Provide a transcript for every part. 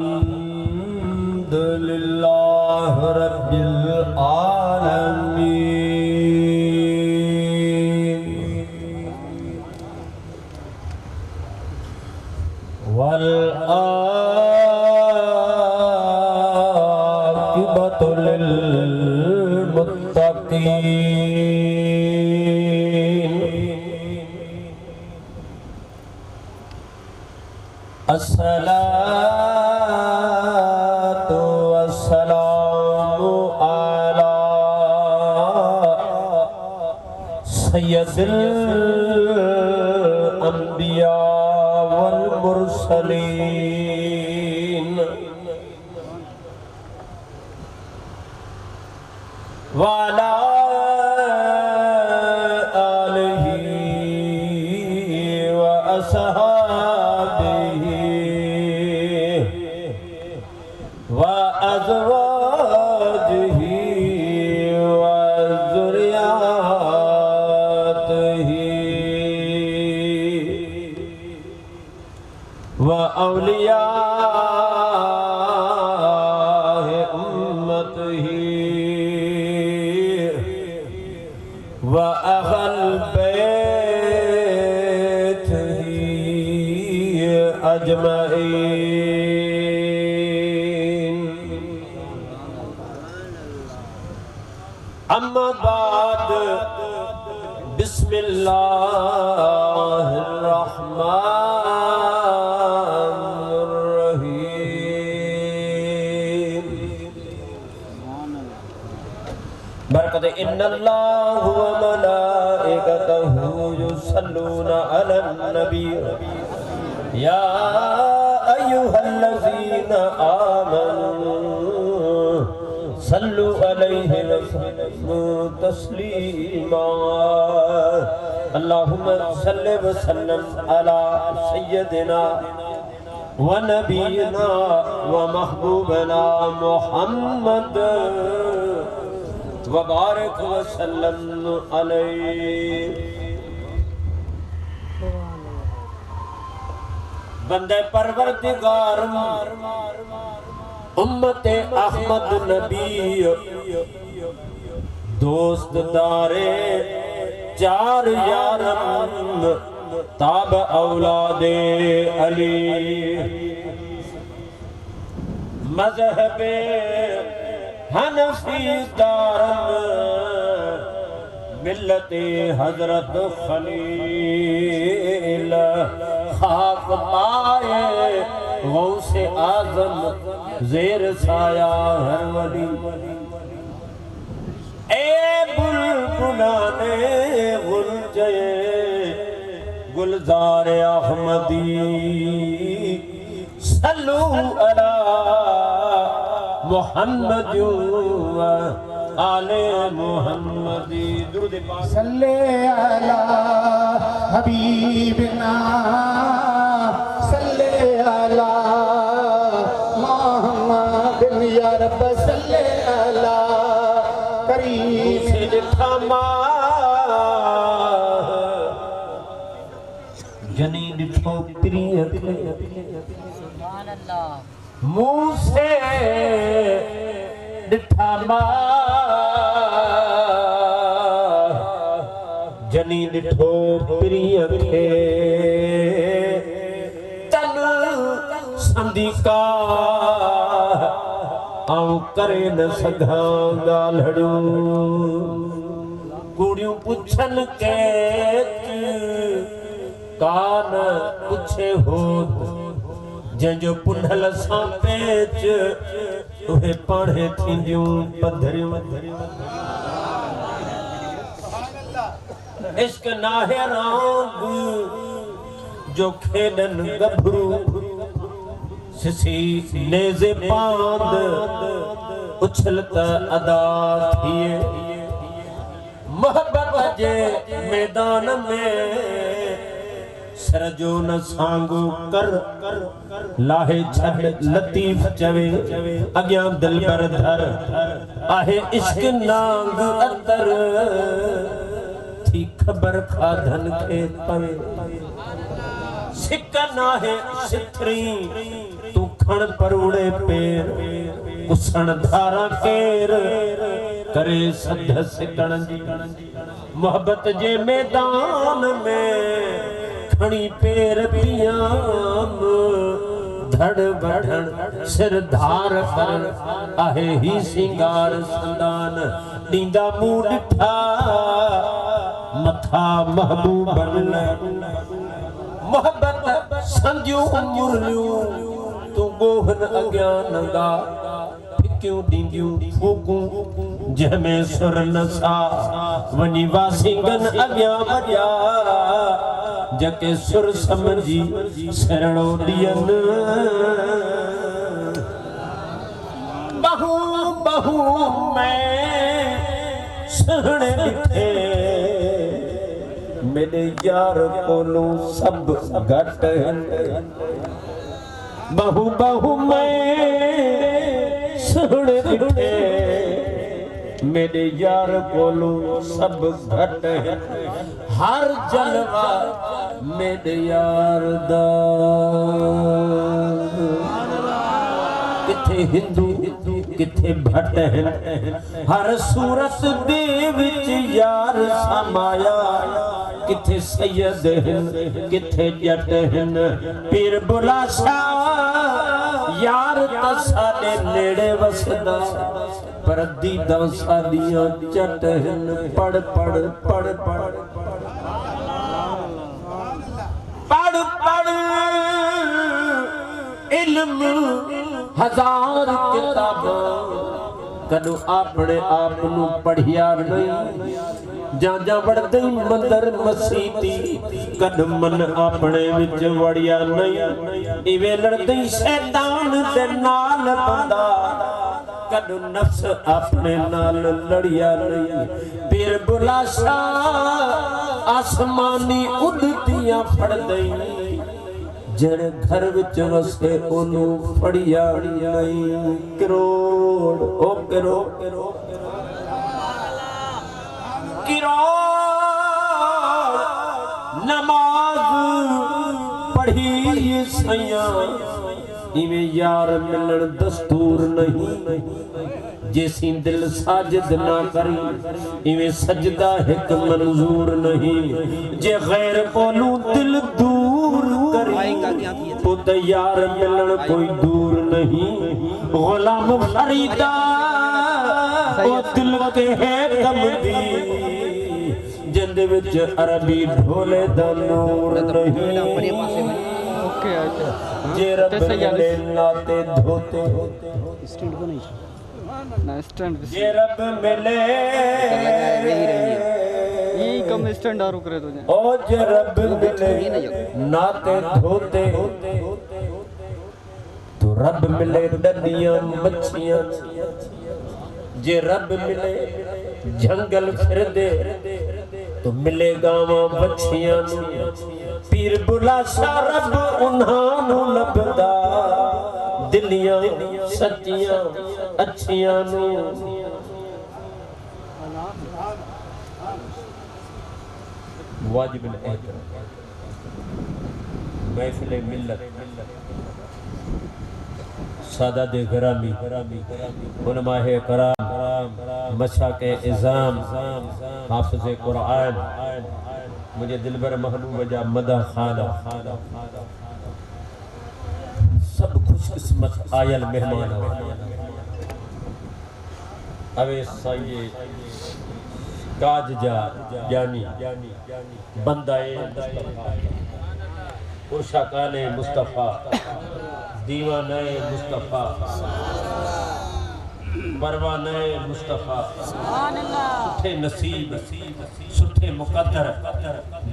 अल्हम्दुलिल्लाह रब्बिल आलमीन वल आक़िबतु लिल मुत्तक़ीन अस्सलातु वस्सलामु अला सय्यदिल अंबिया वल मुरसलीन वाला आलिही व अस्हाबिही व अज़वाजिही व ज़ुर्रिय्यातिही व औलियाए उम्मतिही व अहल बैतिही अजमईन। अम्मा बाद बिस्मिल्लाहिर्रहमानिर्रहीम। बरकत इन्नल्लाह व मलाइकतहु युसल्लूना अलन नबी या अय्युहल्लज़ीना आमनू सल्लु अलैहि वसल्लिमू तस्लीमा। अल्लाहुम्मा सल्लि व सल्लिम अला सय्यदिना व नबीना व महबूबना मुहम्मद व बारिक व सल्लम अलैहि। बंदे परवरदिगार उम्मते अहमद नबी दोस्त दारे चार यारम ताब औलादे अली मज़हबे हनफी दारम मिल्लते हजरत खलील खाक पाए गौसे आज़म ज़ेर साया हर वली। ए बुलबुलाने गुलजे गुलजार अहमदी सल्लु अला मुहम्मद व आले मुहम्मदी। दुरूद पाक सल्ले अला हबीबना सल्ले अला मोहम्मद या रब सल्ले अला करीम से दिखा जनी दिखो प्रिय मुँह से दिखा जनी दिठो प्रिय खे तन संदिका आऊं करे न सघां ॻाल्हिड़ियूं कुड़ियूं पुछन के कान पुछे होत जंहिंजो पुंढल सां पेच उहे पाणे थींदियूं पधरियूं। इश्क नाहे रांद जो खेॾन गभरू सिसी नेज़े पांद उछलत अदा थिए मोहब्बत जे मैदान में सरजो न सांगो कर लाहे छड़ लतीफ चवे अग्यां दिल पर धर आहे इश्क नांग अंदर थी खबर खाधन के पवे सिक नाहे सिथरी तू फण परूड़े पेर उसण धारा केर करे सद सिकण जी मोहब्बत जे मैदान में खणी पेर पियाम धड़ बढ़ण सिर धार कर आहे ही सिंगार संदान दींदा मुंह डिठा मथा महबूबन मोहब्बत संजू मुरलियूं तू गोहन अग्यां नंगा फिक्यूं दींदियूं फूकूं जंहिंमें सुर नसा वञी वासिंगन अग्यां वॼा जके सुर समझी सरड़ो ॾियनि बहू बहू मैं सहणे ॾिठे मेरे यार कोलों सब घट बहु बहु मैं सहणे ॾिठे मेरे यार कोलों सब घट हर जलवा मेरे यार दा किथे हिंदू किथे भट हर सूरत दे विच यार समाया किथे सैयद किथे जट पीर बुलासा यार ता साडे नेड़े वसदा पर दीदा सादियां चट पढ़ पढ़ पढ़ पढ़ पढ़ पढ़ इल्म हजार किताबां कदों अपने आप नू पढ़िया नहीं जा बढ़दे मंदर मसीती कद मन अपने विच वड़िया नहीं इवे लड़दे शैतान दे नाल बंदा कद नफ्स अपने नाल लड़िया नहीं पीर बुलाशा आसमानी उड़तियां फड़ दई जड़ घर विच वसे ओनू फड़िया नहीं करोड़ ओ करोड़ नमाज पढ़ी सैया इवें यार मिलन दस्तूर नहीं जैसी दिल साजिद ना करी इवें सजदा एक मंजूर नहीं जे गैर कोलू दिल दूर करी तो यार मिलन कोई दूर नहीं गुलाम फरीदा ओ दिल के है कम दी जिंद विच अरबी ढोले दा नूर नहीं ओके जे रब मिले नाते धोते स्टैंड को नहीं ना स्टैंड जे रब मिले यही कम स्टैंड आ रुक रहे तुझे ओ जे रब मिले नाते धोते तो रब मिले डडियां मच्छियां जे रब मिले जंगल फिर दे तो मिले गावां बच्चियां पीर बुलाशा रब उन्हां नू लभदा दिलियां सच्चियां अच्छियां नू वाजिब एहतराम महफिल मिल्लत सादा दे गरामी उलमाए कराम मशाके इज़ाम हाफिज़ कुरान मुझे दिलबर महबूब जा मदा खाना सब खुशकिस्मत आयल मेहमान अवे साये काज जा जानी बंदाए उर्शा काने मुस्तफा दीवाने मुस्तफा परवाने मुस्तफा सुठे नसीब सुठे मुकद्दर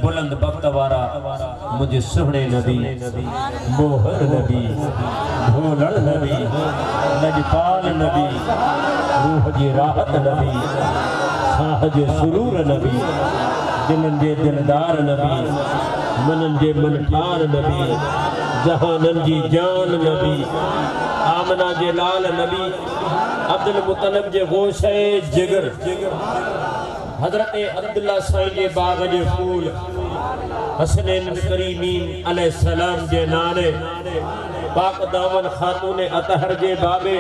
बुलंद बख्त वारा मुझे सुहने नबी मोहर नबी भोलड़ नबी लजपाल नबी रूह जी राहत नबी साहज सुरूर नबी दिलन जे दिलदार नबी मनन जे मनठार नबी जहानन जी जान नबी आमना जे लाल नबी अब्दुल मुतलब जे गोशे जिगर हजरत अब्दुल्ला साईं जे बाग जे फूल हसनैन करीमीन अलैहि सलाम जे नाले पाक दामन खातून अतहर जे बाबे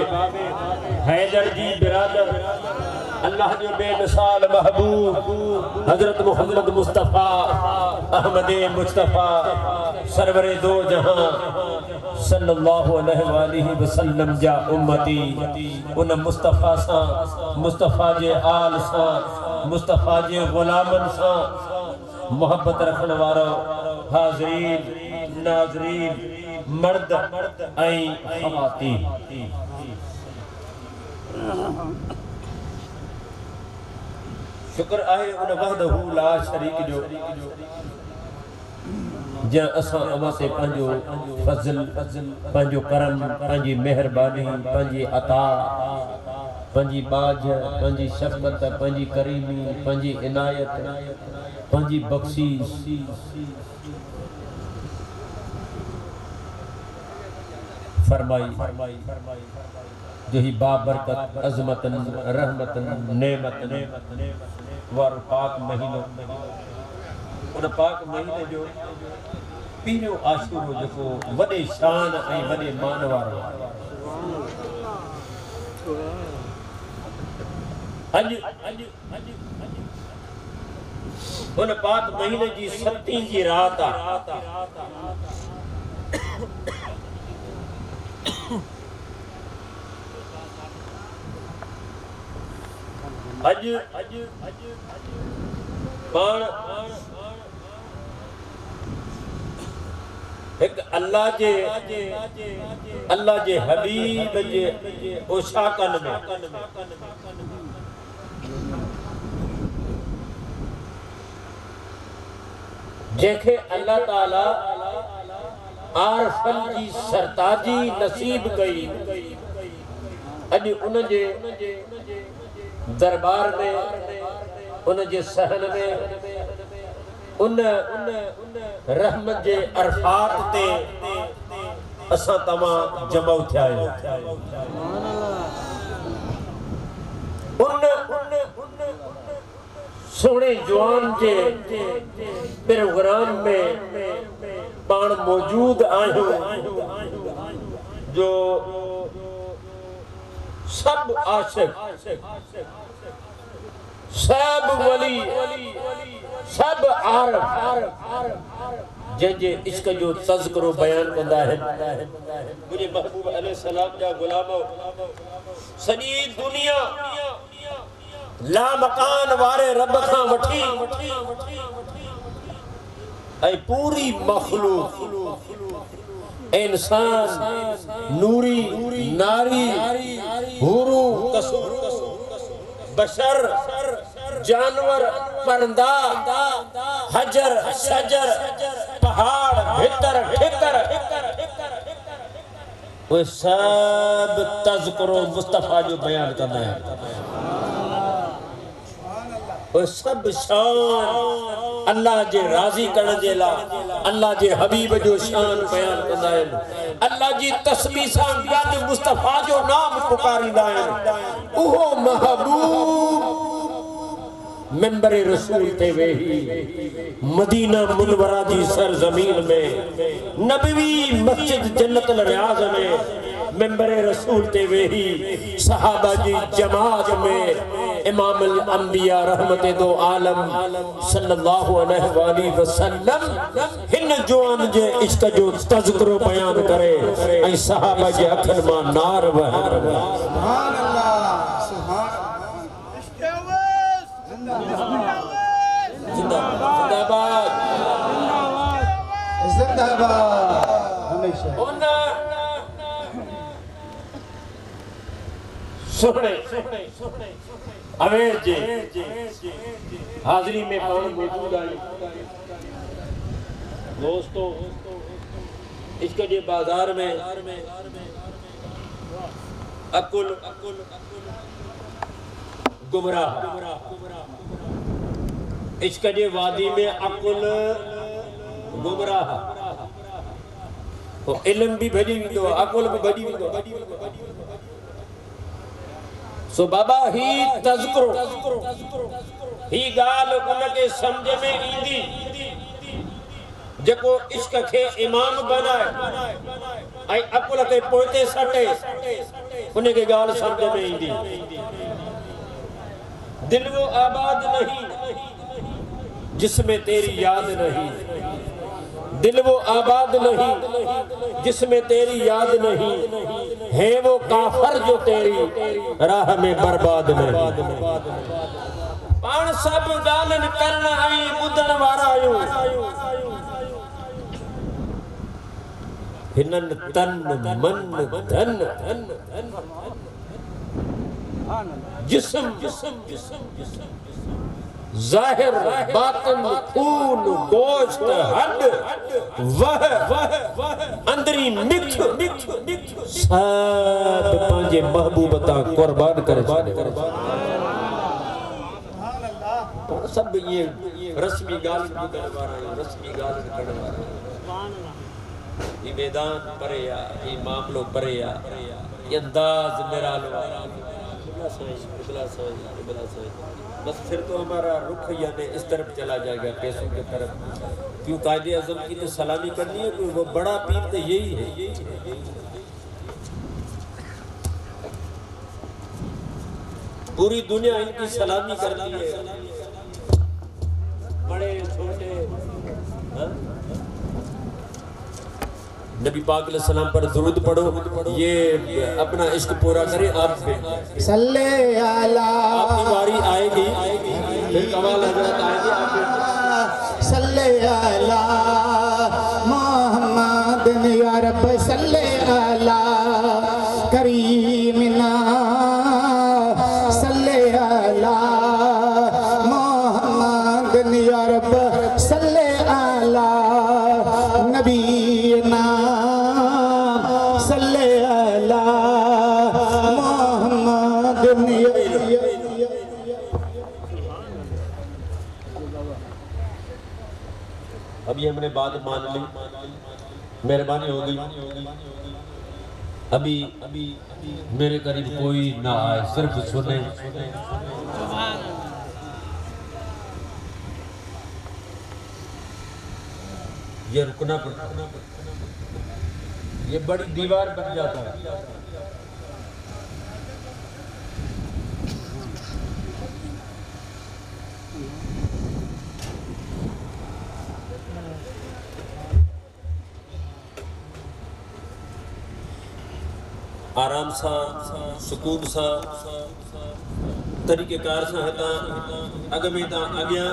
हैदर जी बिरादर अल्लाह जो बेमिसाल महबूब हजरत मोहम्मद मुस्तफ़ा अहमद मुस्तफ़ा सरवरे दो जहां सल्लल्लाहु अलैहि वसल्लम जा उम्मती उन मुस्तफ़ा सा मुस्तफ़ा जे आल सा मुस्तफ़ा जे गुलामन सा मोहब्बत रखने वारो हाज़रीन नाज़रीन मर्द ऐं ख़वातीन शुक्र आहे उन वहदहू ला शरीक जो जे असां अमा ते पंहिंजो फज़ल पंहिंजो करम पंहिंजी मेहरबानी पंहिंजी अता पंहिंजी बाज पंहिंजी शफ़क़त पंहिंजी करीमी पंहिंजी इनायत पंहिंजी बख़्शीश फरमाई जो ही बाबरकत अज़मतन रहमतन नेमतन वारो पाक महीनो उन पाक महीने जो पीरो आशूरो जेको वॾे शान ऐं वॾे मान वारो उन पाक महीने जी 7 जी रात पाण एक अल्लाह जे हबीब जे ओशाकन में जेके अल्लाह ताला आरफन जी सरताजी नसीब कई अज उन जे दरबार में उन जे सहन में उन रहमत जे अरफात ते असां तमां जमा थिया आहियूं उन सोने जवान जे प्रोग्राम में पाण मौजूद आहियूं जो सब आशिक सब वली सब आरफ जे इश्क जो तज़किरो बयान कंदा आहिनि मुझे महबूब अलैहि सलाम जा गुलामो सॼी दुनिया ला मकान वारे रब खां वठी ऐं पूरी मखलूक इंसान नूरी नारी हुरू कसूर बशर जानवर परंदा हजर शजर पहाड़ भितर ठिकर वो सब तज़किरो मुस्तफ़ा जो बयान करना है वो सब शान अल्लाह जे राज़ी करण जे लाइ अल्लाह जे हबीब जो शान बयान कंदा आहिनि अल्लाह जी तस्बीह सां गॾु मुस्तफ़ा जो नाम पुकारींदा आहिनि उहो महबूब मिंबर रसूल ते वेही मदीना मुनवरा जी सरजमीन में नबवी मस्जिद जन्नतुल रियाज़ में मिंबर रसूल ते वेही सहाबा जी जमात में इमाम अल अंबिया रहमत दो आलम सल्लल्लाहु अलैहि वसल्लम हिन जवान जे इश्क जो तज़किरो बयान करे ऐं सहाबा जे अखन मां नार वहे सुभान अल्लाह सुभान जिंदाबाद जिंदाबाद हमेशा सुने अवेज जे हाजिरी में पान मौजूद आई दोस्तों इश्क के बाजार में अकुल गुमराह इश्क के वादी में अकुल गुमराह तो इल्म भी भजी विंदो अकुल भी भजी विंदो सो बाबा ही तज़किरो ही गाल उनके समझ में ईंदी जेको इश्क के इमाम बनाए आई अकुल के पोते सटे उन्हें के गाल समझ में इंदी दिल वो आबाद नहीं जिसमें तेरी याद नहीं दिल वो आबाद नहीं जिसमें तेरी याद नहीं है वो काफर जो तेरी राह में बर्बाद नहीं पान सब गालन करना आई बुदन वारा आयो हिनन तन मन धन जिस्म जाहिर बातिन खून गोश्त हड वह अंदरी मिठ सब पंजे महबूब ता कुर्बान कर सब ये रस्मी गाल रस्मी गाल ये मैदान परे या ये मामलो परे या ये अंदाज निरालो बस फिर तो हमारा रुख यानी इस तरफ चला जाएगा पैसों की तरफ क्यों कायदे आज़म की तो सलामी करनी है कोई वो बड़ा पीर तो यही है पूरी दुनिया इनकी सलामी करती है बड़े छोटे नबी पाक अलैहि सलाम पर दुरूद पढ़ो ये अपना इश्क पूरा करे आप पे सल्ले अला आपकी बारी आएगी फिर कमाल हजरत आएंगे आप सल्ले अला मोहम्मद या रब सल्ले अला करीमना सल्ले अला मोहम्मद या रब सल्ले अला नबीना सल्ले अला मोहम्मद अभी हमने बात मान ली मेहरबानी हो गई अभी मेरे करीब कोई ना आए सिर्फ सुने ये रुकना पड़ता ये बड़ी दीवार बन जाता है आराम सा सुकून सा तरीक़ेकार सां हितां अॻ में तव्हां अॻियां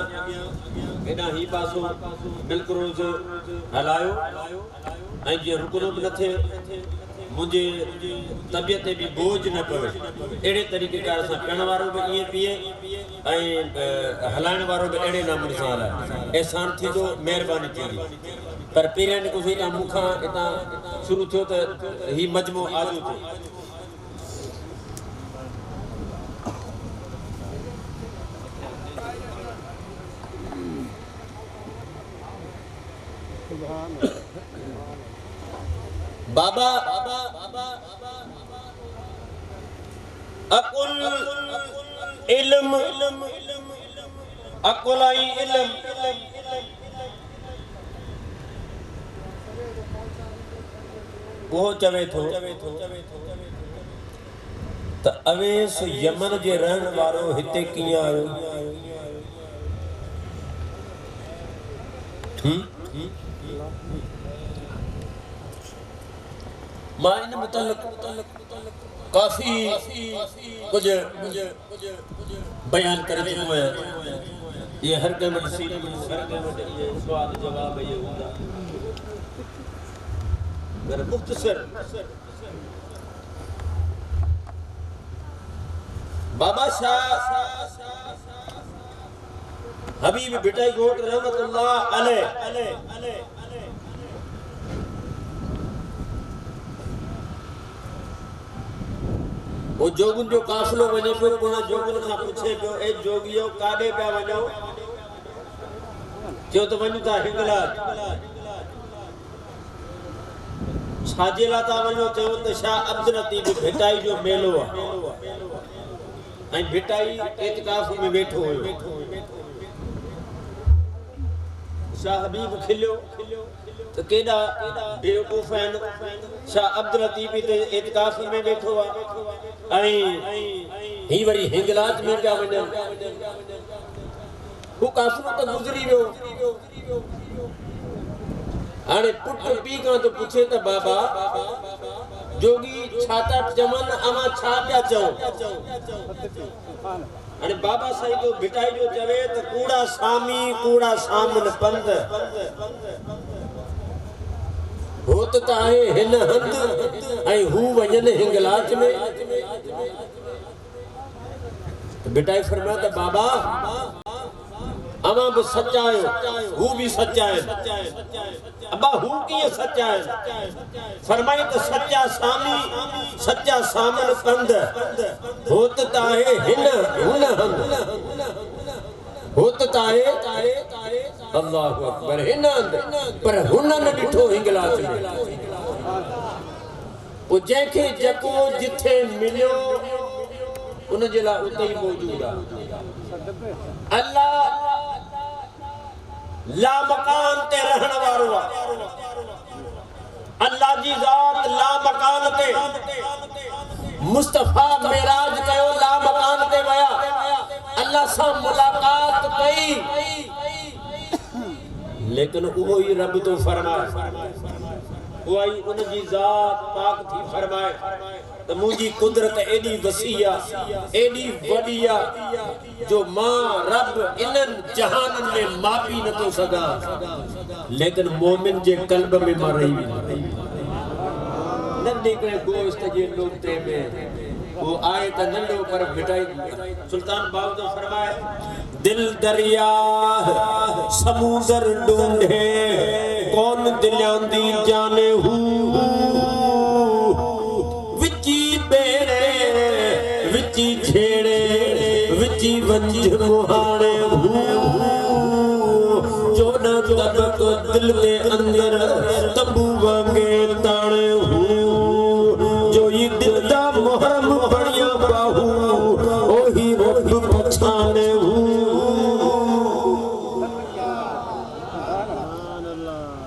हेॾां ही पासो बिल्कुलु रोज़ हलायो ऐं जीअं रुकणो बि न थिए मुझे तबियत भी बोझ न पवे एड़े तरीक़ेकार सां पियण वारो भी ईअं पिए ऐं हलाइण वारो भी अहिड़े नमूने सां हलाए एहसान थींदो महिरबानी थींदी पर पहिरियां कुझु हितां मूंखां हितां शुरू थियो त ही मजमो आजो थियो बाबा अकुल इल्म अकुलाई इल्म वो चवे थो त अवेस यमन जे रहण वारो हिते कीअं आयो मां इन मुतल्लिक़ काफ़ी कुछ बयान करे चुको आहियां ये हर कंहिं वटि सीट हर कंहिं वटि ये सुवाल जवाब ये हूंदा पर मुख़्तसर बाबा शाह हबीब बिटाई घोट रहमतुल्लाह अलैह वो जोगुन जो काफिलो वने पे कोना जोगुन खां पुछे पियो ए जोगियो काडे पिया वञो जो तो वञू था हिंगला छाजेला था वञो चयो त शाह अब्दुल लतीफ भिटाई जो मेलो आहे ऐं भिटाई एतकाफ में वेठो हुयो शाह हबीब खिलियो तो केड़ा बेवकूफ आहिनि शाह अब्दुल लतीफ ते इतिकाफ में बैठो आ ही वरी हिंगलाज में पिया वञनि हू काफ़िरो तो गुज़री वियो हाणे पुट पी खां तो पुछे त बाबा जोगी छा था चवनि अमा छा पिया चओ हाणे बाबा साईं जो भिटाई जो चवे त कूड़ा सामी कूड़ा सामन पंध होत त आहे हिन हंध ऐं हू वञनि हिंगलाज में भिटाई फरमाया त बाबा अमा भी सच्चा है हू भी सच्चा है अब्बा हू की सच्चा है फरमाए तो सच्चा सामी सच्चा सामन पंध होत ताहे हिन हुन हंद होत ताहे अल्लाहु अकबर हिन हंद पर हुन न डिठो हिंगलाज में वो जंहिंखे जेको जिथे मिलियो उन जे लाइ उते ही मौजूद आहे अल्लाह ला मकान ते रहण वारो अल्लाह जी ज़ात ला मकान ते मुस्तफा मेराज कयो ला मकान ते वया अल्लाह से मुलाकात कई लेकिन वो ही रब तो फरमाए वही उन जी ज़ात पाक थी फरमाए तो मुझी कुदरत एडी वसीया एडी वडिया जो मां रब इनन जहानन में मापी न तो सगा लेकिन मोमिन जे कल्ब में मां रही नंढे करे गोश्त जे लोटे में वो आए त नंढो पर भिटाई सुल्तान बाबू तो फरमाए दिल दरिया समुंदर ढूंढे कौन दिल्यांदी जाने हूँ विची छेड़े विची वंज मुहाने जो न तबक दिल में अंदर तंबू वांगे ताने जो ये दिल दा मुहरम बढ़िया बाहू ओही रब पछाने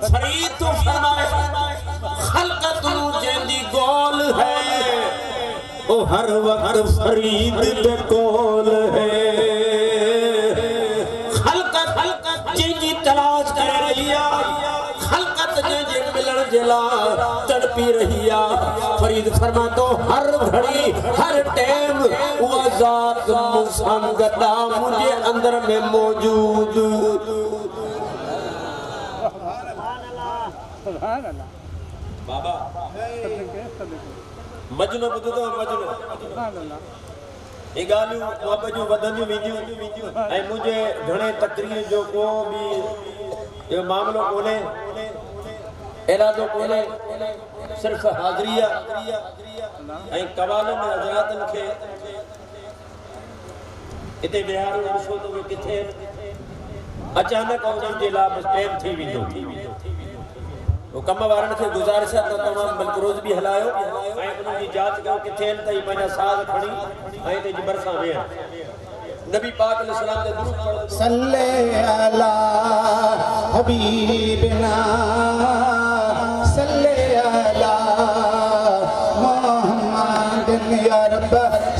फरीद तो फरमाए खलकत जेंदी गोल है ओ हर वक्त फरीद पे कौल है खलकत जी तलाश कर रही है खलकत जे मिलन जला तड़पी रही है फरीद फरमा तो हर घड़ी हर टाइम वो ज़ात मुसंगदा मुझे अंदर में मौजूद बाबा मजनू बुधो तो मजनू ए गालियूं बाबा जो वधंदियूं वेंदियूं ऐं मुझे घणे तकरीर जो को भी यो मामलो कोने इरादो कोने सिर्फ हाज़रिया ऐं कवालनि में हज़रातनि खे इते बिहारो ॾिसो तो वे किथे अचानक उन्हनि जे लाइ बस टाइम थी वेंदो वो कम वारन के गुजारिश है तो तमाम बलकरोज भी हलायो ऐं उन्हनि जी जांच कयो किथे आहिनि त ही पंहिंजा साज़ खणी ऐं ते जी बरसां वेहनि नबी पाक अलैहिस्सलाम ते दुरूद पढ़ो सल्ले अला हबीबना सल्ले अला मोहम्मद या रब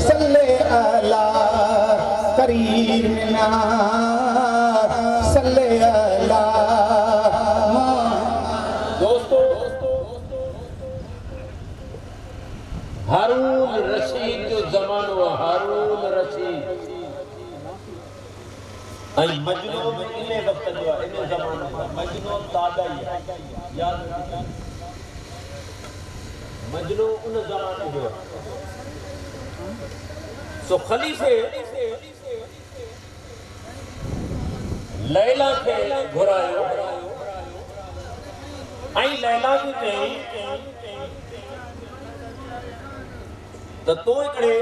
सल्ले अला करीमना सल्ले अला हारून रशीद जो ज़मानो हारून रशीद आई मजनू इने वक्त जो इने ज़माने मजनू तादाई याद मजनू उन ज़माने जो सो खलीफे लैला के घुरायो आई लैला के कहीं तो हिकिड़े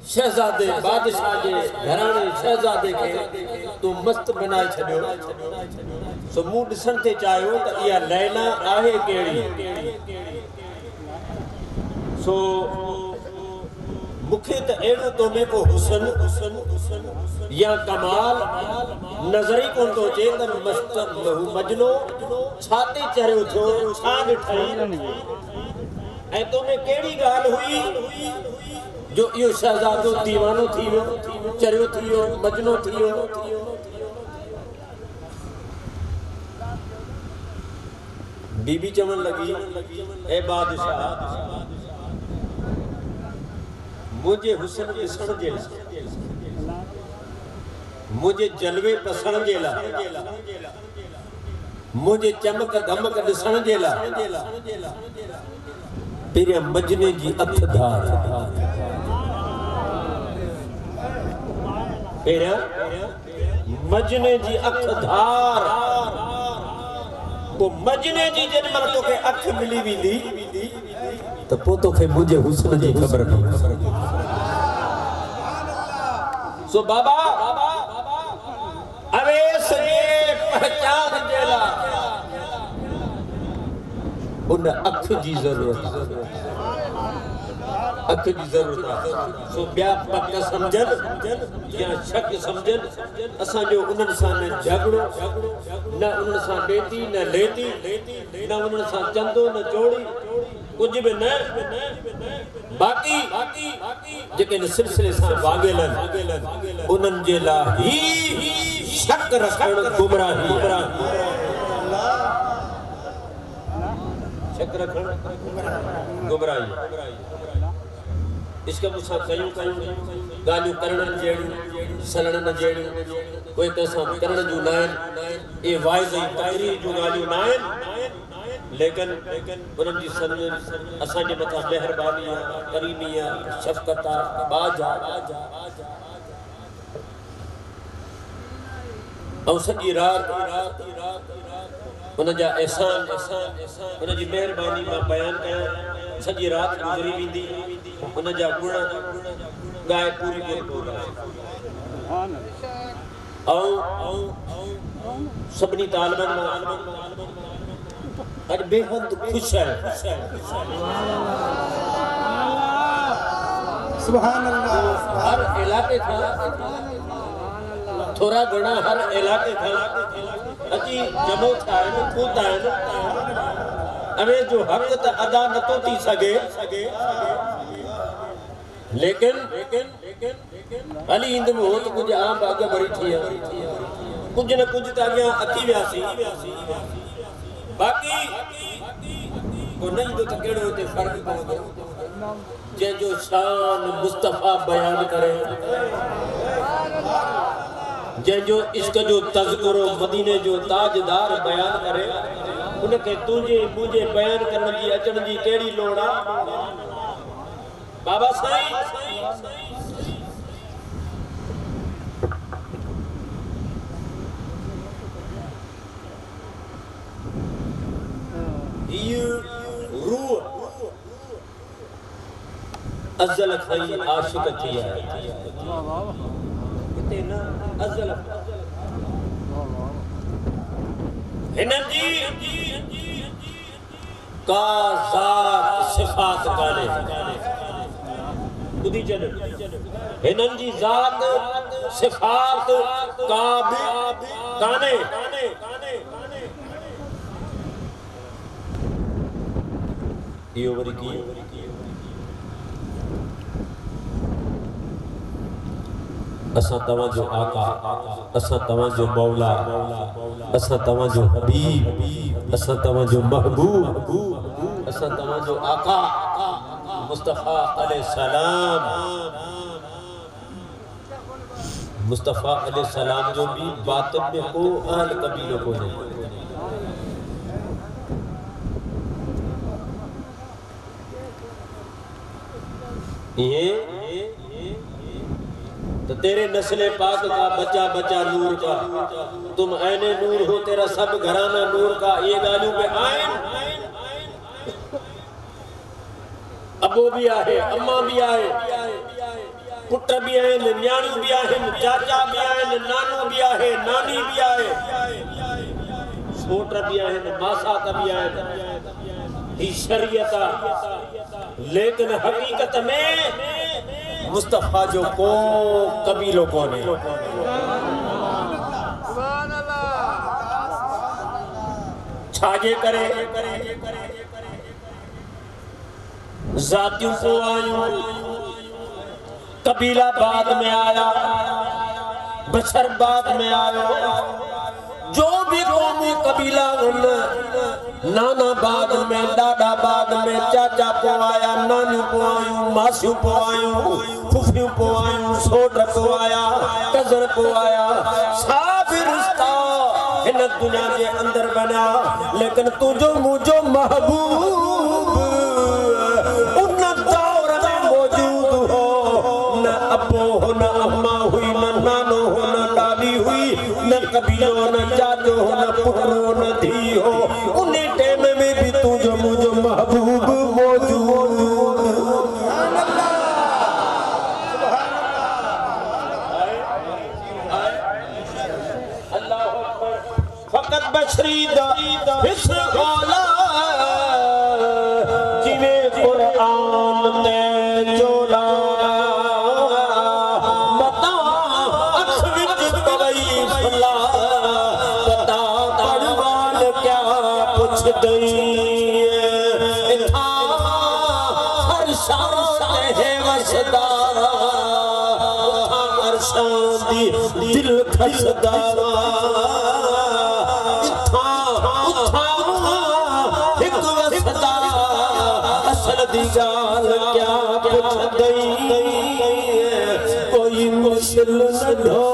शहजादे बादशाह जे घराणे शहजादे खे तू मस्त बनाए छॾियो सो मूं ॾिसण ते चाहियो त इहा लैला आहे कहिड़ी सो मुखे त एड़ो तो में को हुसन या कमाल नजरी कोन तो चे त मस्त मजनो छाते चरियो थियो छा ॾिठई ऐं तो में केड़ी गाल हुई जो यो शहजादो दीवानो थी वियो चरियो थी वियो मजनो थी वियो बीबी चवण लगी ए बादशाह मुझे हुस्न ॾिसण जे लाइ मुझे जलवे पसण जे लाइ मुझे चमक धमक ॾिसण जे लाइ पहिरियां मजने जी अख धार पहिरियां मजने जी अख धार वो मजने जी जन मर तोखे अख मिली वेंदी तो पो तोखे मुझे हुस्न जी ख़बर पई सो बाबा अवेस जे पहचान जे ला उन अख जी जरूरत सो ॿिया पक समझन या शक समझन असां जो उन्हनि सां न झगड़ो न उन्हनि सां बेटी न लेती न उन्हनि सां चंदो न चोड़ी कुछ भी न बाकी जेके इन सिलसिले सां वागेलन उन्हनि जे लाइ ही शक रखण गुमराही शक रखण गुमराही इसका मुसा कयूं गालियूं करण जहिड़ियूं सलण न जहिड़ियूं कोई कंहिंसां करण जूं न आहिनि ए वाइज़ ऐं तक़रीर जूं ॻाल्हियूं न आहिनि लेकिन उन्हनि जी सम्झ असांजे मथां महिरबानी आहे करीमी आहे शफ़क़त आहे बाज आहे ऐं सॼी राति उन जा एहसान उन जी महिरबानी मां बयानु कयां सॼी राति गुज़री वेंदी उन जा गुण ॻाए पूरी ऐं सभिनी तालिबनि मां अॼु बेहद ख़ुशि आहे सुभान अल्लाह हर इलाके खां थोरा घणा हर इलाके खां अची जमो थिया आहिनि ख़ुदि आहिनि अवे जो हक़ त अदा नथो थी सघे लेकिन हली ईंदुमि हो त कुझु आम अॻु बढ़ी थी कुझु न कुझु त अॻियां अची वियासीं बाक़ी को न ईंदो त कहिड़ो हिते फ़र्क़ु पवंदो जंहिंजो शान मुस्तफ़ा बयानु करे जंहिंजो इश्क जो तज़किरो मदीने जो ताजदार बयानु करे उनखे तुंहिंजे मुंहिंजे बयानु करण जी अचण जी कहिड़ी लोड़ आहे बाबा साईं रूह अज़ल खाई आशिक थी है किते ना अज़ल हिनजी का ज़ात सिफ़ात काने ॿुधी छॾ हिननि जी ज़ात सिफ़ात का बि काने इहो वरी कीअं असां तव्हांजो आका असां तव्हांजो मौला असां तव्हांजो हबीब असां तव्हांजो महबूब असां तव्हांजो आका मुस्तफ़ा अलैहिस्सलाम मुस्तफ़ा अलैहिस्सलाम जो भी बातिन में को अहल कबीलो को नहीं ये तो तेरे नस्ले पाक का बच्चा बच्चा नूर का तुम ऐने नूर हो तेरा सब घराना नूर का ये गालू पे आयन अबो भी आहे अम्मा भी आहे पुट भी आहे न्याणू भी आहे चाचा भी आहे नानो भी आहे नानी भी आहे सोट भी आहे मासा भी आहे ही शरीयत लेकिन हकीकत में मुस्तफा जो को कबीलों को ने छाजे करे जातियों को आयु कबीला बाद में आया बशर बाद में आया जो भी कौमी कबीला नाना बाद में दादा बाद में चाचा को आया नानी को आयु मासू को आयु फुफियों को आयु सोट को आया कजर को आया सब रिश्ता इन दुनिया के अंदर बना लेकिन तुझो मुझो महबूब उन दौर में मौजूद हो न अबो हो न अम्मा हुई न नानो हो न दादी हुई न कबीलो न जादो हो न पुत्रो न धी हो उन्हीं टाइम में भी तुझो मुझो महबूब मौजूद फकत बशरीदा हिस्र वाला जिन्हें कुरान ते जोला मता अख विच तवई फला पता पड़वाल क्या पुछ दई इथा हर शान है वसदा हर शान दी दिल खसदा गाल क्या पुछ दई कोई मुश्किल न ढो